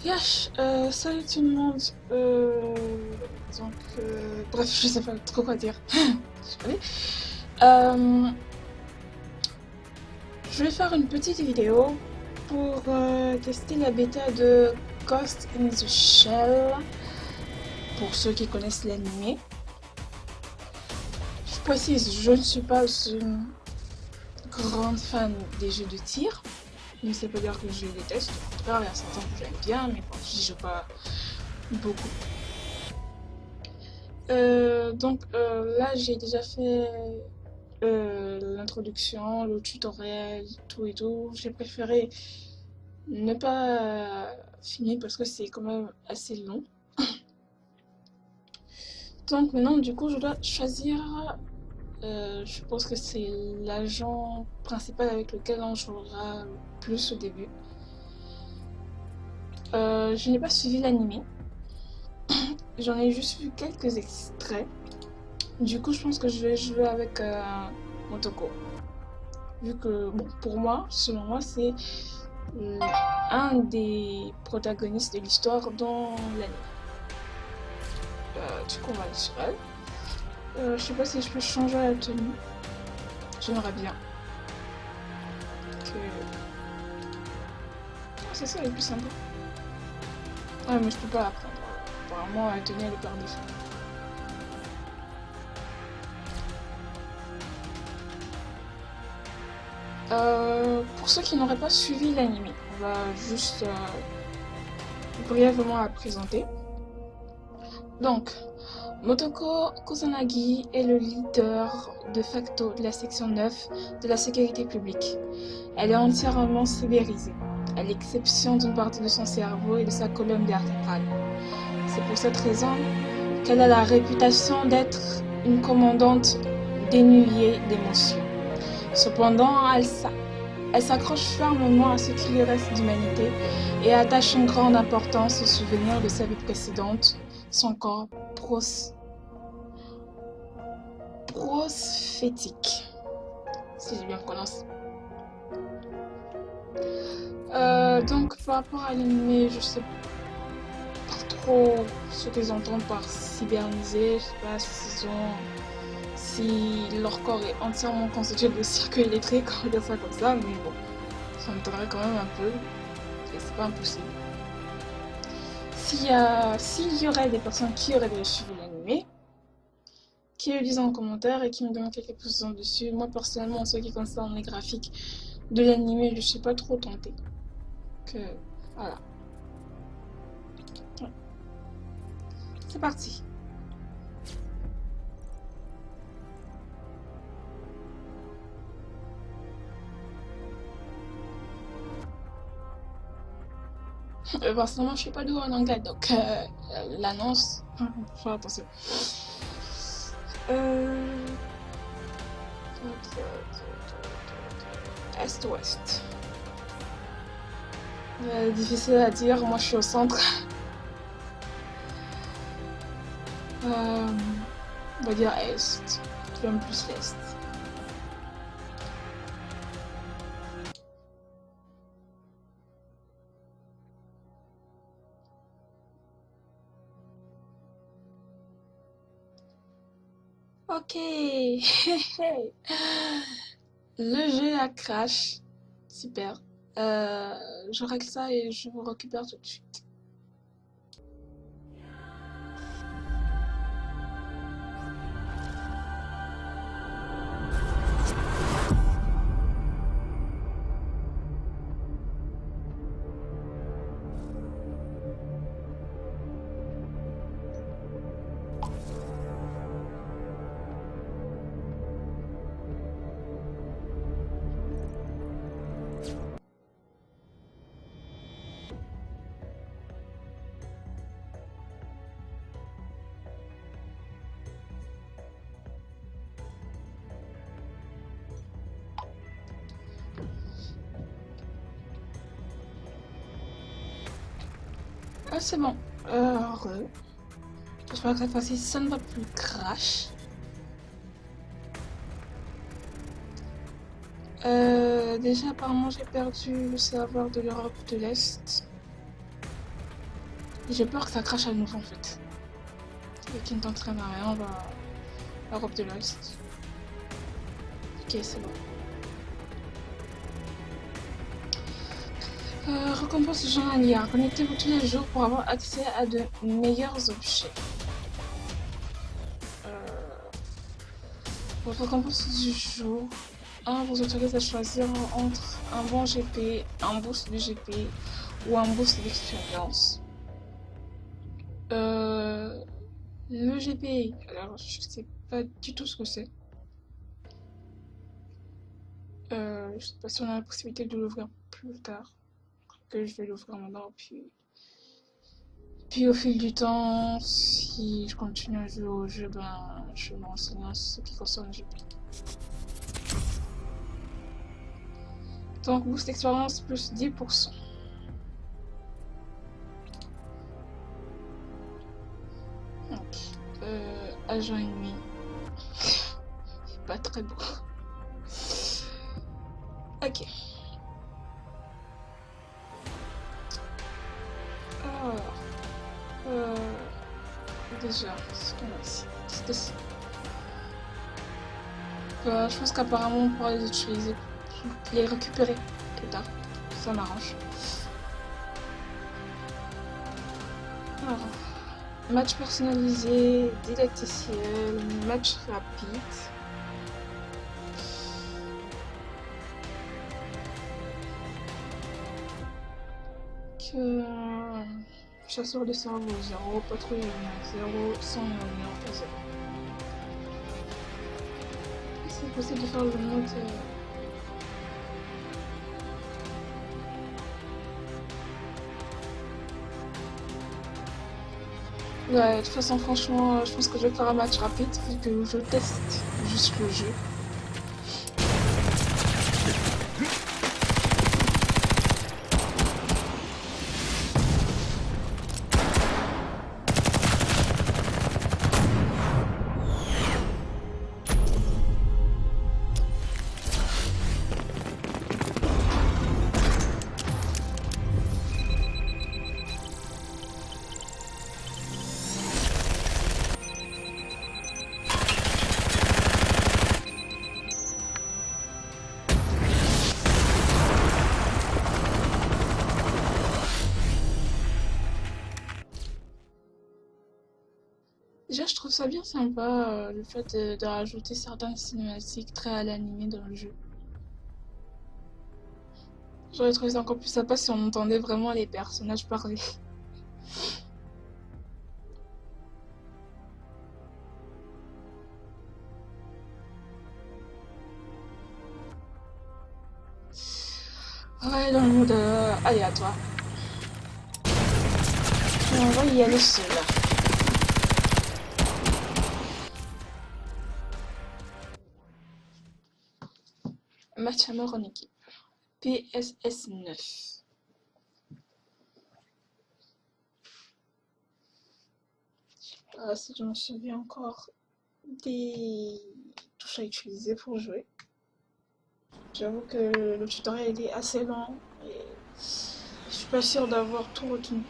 Yash, salut tout le monde. Bref, je sais pas trop quoi dire. Désolée. Euh, je vais faire une petite vidéo pour tester la bêta de Ghost in the Shell, pour ceux qui connaissent l'anime. Je précise, je ne suis pas une grande fan des jeux de tir, mais ça peut dire que je les déteste. En tout cas, il y a certains que j'aime bien, mais bon, j'y joue pas beaucoup. Là, j'ai déjà fait l'introduction, le tutoriel, tout et tout. J'ai préféré ne pas finir parce que c'est quand même assez long. Donc maintenant, du coup, je dois choisir. Je pense que c'est l'agent principal avec lequel on jouera plus au début. Je n'ai pas suivi l'anime. J'en ai juste vu quelques extraits. Du coup, je pense que je vais jouer avec Motoko. Vu que, bon, pour moi, selon moi, c'est un des protagonistes de l'histoire dans l'anime. Du coup, on va aller sur elle. Je sais pas si je peux changer la tenue. J'aimerais bien. Que... Ah, c'est ça, le plus sympa. Ah, mais je peux pas la prendre. Apparemment, la tenue, elle est par défaut. Pour ceux qui n'auraient pas suivi l'anime, on va juste brièvement la présenter. Donc, Motoko Kusanagi est le leader de facto de la section 9 de la sécurité publique. Elle est entièrement cyberisée, à l'exception d'une partie de son cerveau et de sa colonne vertébrale. C'est pour cette raison qu'elle a la réputation d'être une commandante dénuée d'émotions. Cependant, elle s'accroche fermement à ce qui lui reste d'humanité et attache une grande importance aux souvenirs de sa vie précédente, son corps prophétique, si j'ai bien prononcé. Donc par rapport à l'anime, je sais pas trop ce qu'ils entendent par cyberniser. Je sais pas si leur corps est entièrement constitué de circuits électriques, on va dire ça comme ça, mais bon, ça m'étonnerait quand même un peu, et c'est pas impossible. S'il y aurait des personnes qui auraient déjà suivi l'anime, qui le disent en commentaire et qui me donnent quelques précisions dessus. Moi personnellement, en ce qui concerne les graphiques de l'anime, je suis pas trop tentée. Que voilà. Ouais. C'est parti. Personnellement, je suis pas douée en anglais, donc l'annonce, faut faire attention. Est-ouest. Difficile à dire, moi je suis au centre. On va dire est, même plus l'est. Ok. Le jeu a crash. Super. Je règle ça et je vous récupère tout de suite. Ah, c'est bon. J'espère que cette fois-ci, ça ne va plus crash. Déjà, apparemment, j'ai perdu le serveur de l'Europe de l'Est. J'ai peur que ça crache à nouveau en fait. Et qui ne t'entraîne à rien, on va... Europe de l'Ouest. Ok, c'est bon. Récompense journalière. Connectez-vous tous les jours pour avoir accès à de meilleurs objets. Votre récompense du jour 1 vous autorise à choisir entre un bon GP, un boost de GP ou un boost d'expérience. Le GP, alors je sais pas du tout ce que c'est. Je sais pas si on a la possibilité de l'ouvrir plus tard. Que je vais l'ouvrir maintenant, puis au fil du temps, si je continue à jouer au jeu, ben je me renseigne en ce qui concerne le GP. Donc boost expérience plus 10%. Donc, agent ennemi. Pas très beau. Ok. Alors, déjà, ce qu'on a ici. C'était ça. Je pense qu'apparemment on pourra les utiliser, les récupérer plus tard. Ça m'arrange. Alors, match personnalisé, didacticiel, match rapide. Chasseur de cerveau 0, patrouille à 0, sans lumière 0. C'est possible de faire le mode. Ouais, de toute façon, franchement, je pense que je vais faire un match rapide vu que je teste juste le jeu. Déjà, je trouve ça bien sympa le fait de rajouter certaines cinématiques très à l'animé dans le jeu. J'aurais trouvé ça encore plus sympa si on entendait vraiment les personnages parler. Ouais, dans le mode aléatoire. On va y aller seul. Match à mort en équipe. PSS 9. Si je me souviens encore des touches à utiliser pour jouer. J'avoue que le tutoriel est assez lent et je suis pas sûre d'avoir tout retenu.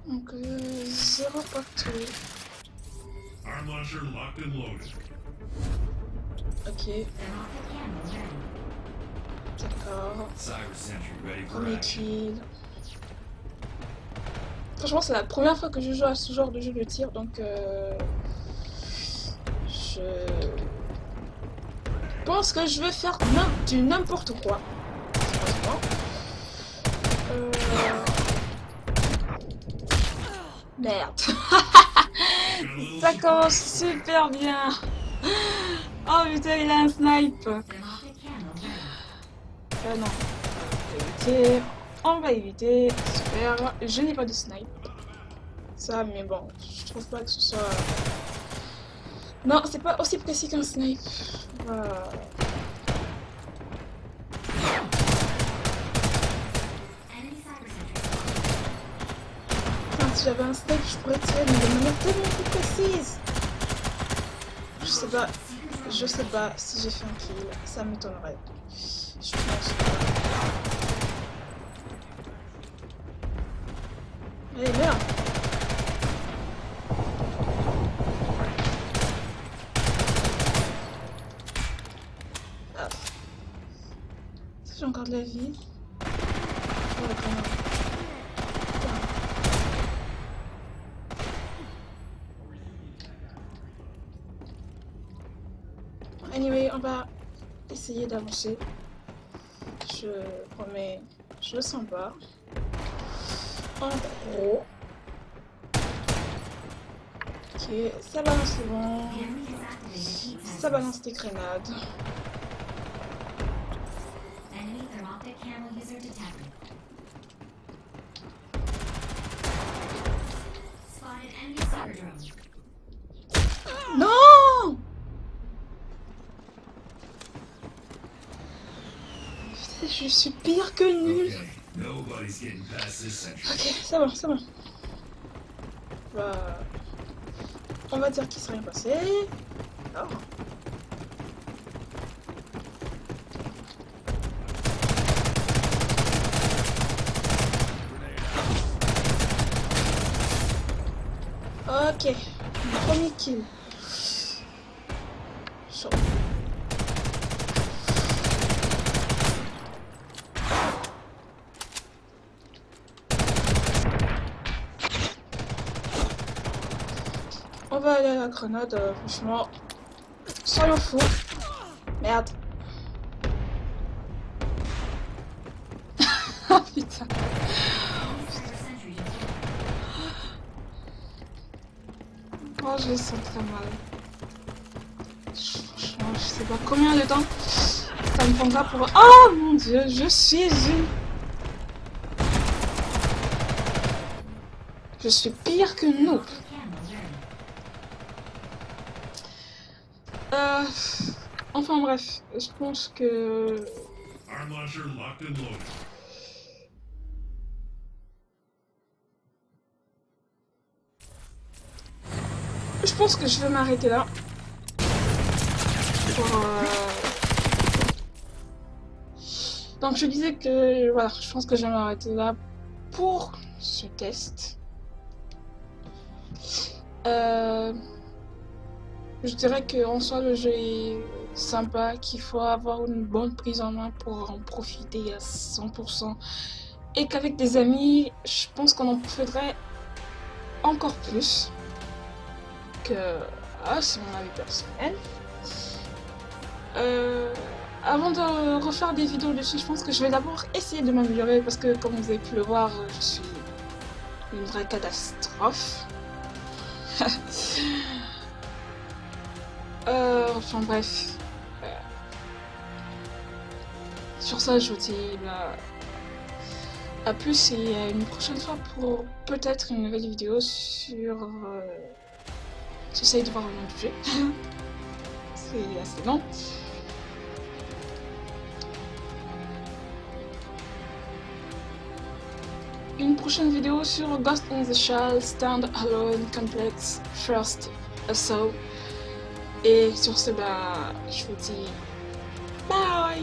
Donc, 0 partout. Arm launcher locked and loaded. Ok. D'accord. Cyber sentry ready for Premier action. kill. Franchement, c'est la première fois que je joue à ce genre de jeu de tir, donc je pense que je vais faire du n'importe quoi. Franchement. Merde. Ça commence super bien. Oh putain, il a un snipe. Non. On va éviter. Super. Je n'ai pas de snipe. Ça, mais bon, je trouve pas que ce soit... Non, c'est pas aussi précis qu'un snipe. Si j'avais un steak, je pourrais tirer mais de manière tellement plus précise. Je sais pas si j'ai fait un kill, ça m'étonnerait. Je pense pas. Allez, merde. Ah. J'ai encore de la vie. Oh, quand même. Anyway, on va essayer d'avancer. Je promets, je le sens pas. En gros. Ok, ça balance le vent. Ça balance des grenades. Non! Putain, je suis pire que nul. Ok, c'est bon, c'est bon. On va dire qu'il s'est rien passé. Oh. Ok, premier kill. Chaud. On va aller à la grenade, franchement. Soyons fous. Merde. Ah putain. Oh, je le sens très mal. Franchement, je sais pas combien de temps ça me prendra pour... Oh mon dieu, je suis une... Je suis pire que nous. Enfin bref, je pense que... Arm launcher locked and loaded. Je pense que je vais m'arrêter là. Donc je disais que voilà, je pense que je vais m'arrêter là pour ce test. Je dirais qu'en soi le jeu est sympa, qu'il faut avoir une bonne prise en main pour en profiter à 100%. Et qu'avec des amis, je pense qu'on en profiterait encore plus. C'est mon avis personnel. Avant de refaire des vidéos dessus, je pense que je vais d'abord essayer de m'améliorer parce que comme vous avez pu le voir, je suis une vraie catastrophe. Enfin bref. Sur ça, je vous dis à plus et à une prochaine fois pour peut-être une nouvelle vidéo sur... J'essaye de voir le nom du jeu. C'est assez long. Une prochaine vidéo sur Ghost in the Shell, Stand Alone, Complex, First Assault. Et sur ce, je vous dis bye!